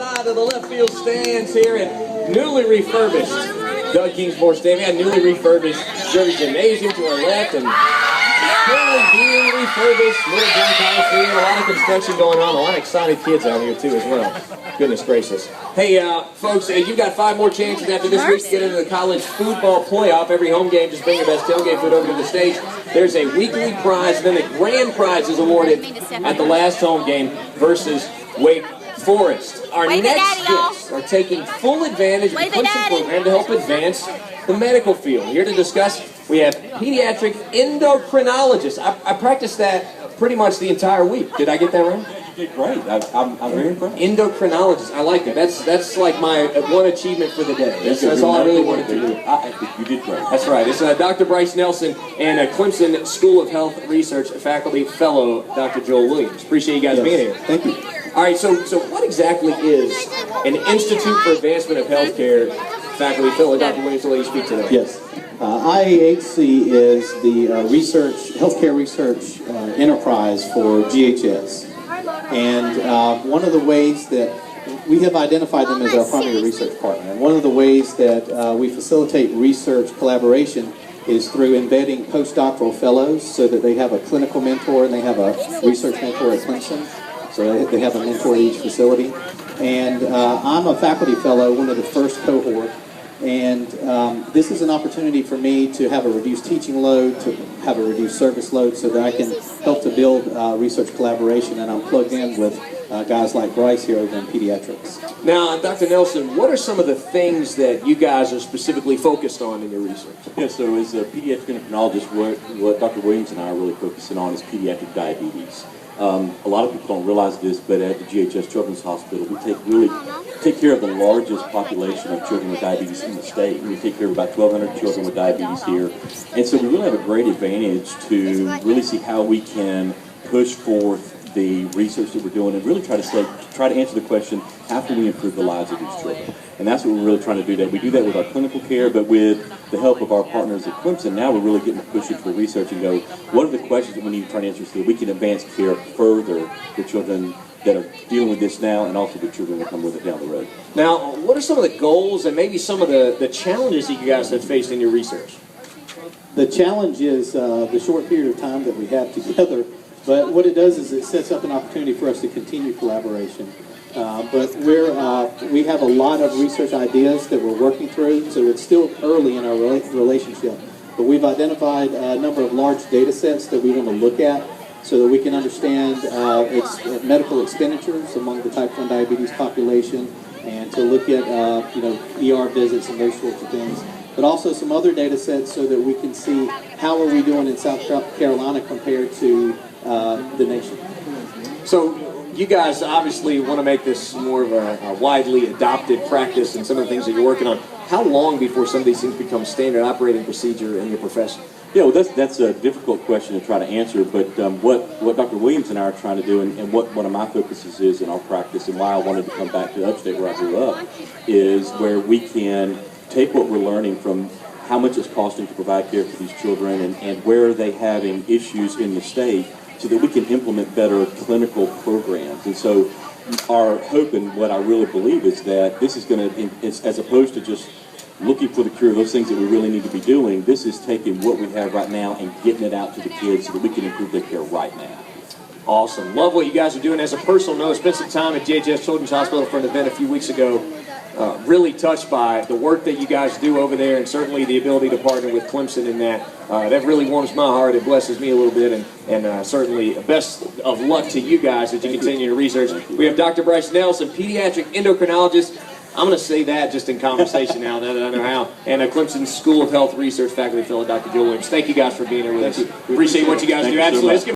side of the left field stands here at newly refurbished Doug Kingsmore Stadium. Newly refurbished Chevy Gymnasium to our left, and currently being refurbished Little Green Coliseum. A lot of construction going on. A lot of excited kids out here too as well. Goodness gracious. Hey, folks, you've got 5 more chances after this week to get into the college football playoff. Every home game, just bring your best tailgate food over to the stage. There's a weekly prize, then the grand prize is awarded at the last home game versus Wake Forest. Our next guests are taking full advantage of the Clemson program to help advance the medical field. Here to discuss, we have pediatric endocrinologist. I practiced that pretty much the entire week. Did I get that right? You did great. I'm very impressed. Endocrinologist. I like that. That's like my one achievement for the day. That's all I really wanted to do. You did great. That's right. It's Dr. Bryce Nelson and a Clemson School of Health Research faculty fellow, Dr. Joel Williams. Appreciate you guys being here. Thank you. All right, so what exactly is an Institute for Advancement of Healthcare faculty fellow? Dr. Williams, will let you speak to that. Yes. IAHC is the healthcare research enterprise for GHS. And one of the ways that we have identified them as our primary research partner. And one of the ways that we facilitate research collaboration is through embedding postdoctoral fellows so that they have a clinical mentor and they have a research mentor at Clemson. So they have a mentor at each facility. And I'm a faculty fellow, one of the first cohort. And this is an opportunity for me to have a reduced teaching load, to have a reduced service load so that I can help to build research collaboration. And I'm plugged in with guys like Bryce here over in pediatrics. Now, Dr. Nelson, what are some of the things that you guys are specifically focused on in your research? Yeah, so as a pediatric endocrinologist, what Dr. Williams and I are really focusing on is pediatric diabetes. A lot of people don't realize this, but at the GHS Children's Hospital, we take care of the largest population of children with diabetes in the state. We take care of about 1,200 children with diabetes here. And so we really have a great advantage to really see how we can push forth the research that we're doing and really try to answer the question, how can we improve the lives of these children? And that's what we're really trying to do. That we do that with our clinical care, but with the help of our partners at Clemson, now we're really getting to push into the research and go, what are the questions that we need to try to answer so that we can advance care further for children that are dealing with this now and also the children that come with it down the road. Now, what are some of the goals and maybe some of the challenges that you guys have faced in your research? The challenge is the short period of time that we have together. But what it does is it sets up an opportunity for us to continue collaboration. But we have a lot of research ideas that we're working through, so it's still early in our relationship. But we've identified a number of large data sets that we want to look at so that we can understand medical expenditures among the type 1 diabetes population and to look at ER visits and those sorts of things. But also some other data sets so that we can see how are we doing in South Carolina compared to the nation. So you guys obviously want to make this more of a widely adopted practice and some of the things that you're working on. How long before some of these things become standard operating procedure in your profession? Yeah, well, that's a difficult question to try to answer, but what Dr. Williams and I are trying to do, and what one of my focuses is in our practice, and why I wanted to come back to upstate where I grew up, is where we can take what we're learning from how much it's costing to provide care for these children and where are they having issues in the state so that we can implement better clinical programs. And so our hope and what I really believe is that this is going to, as opposed to just looking for the cure, those things that we really need to be doing, this is taking what we have right now and getting it out to the kids so that we can improve their care right now. Awesome. Love what you guys are doing. As a personal note, spent some time at GHS Children's Hospital for an event a few weeks ago. Really touched by the work that you guys do over there, and certainly the ability to partner with Clemson in that. That really warms my heart. It blesses me a little bit, and certainly best of luck to you guys as you continue to research. We have Dr. Bryce Nelson, pediatric endocrinologist. I'm going to say that just in conversation now that I know how. And a Clemson School of Health Research faculty fellow, Dr. Joel Williams. Thank you guys for being here with us. Appreciate what you guys do. Absolutely.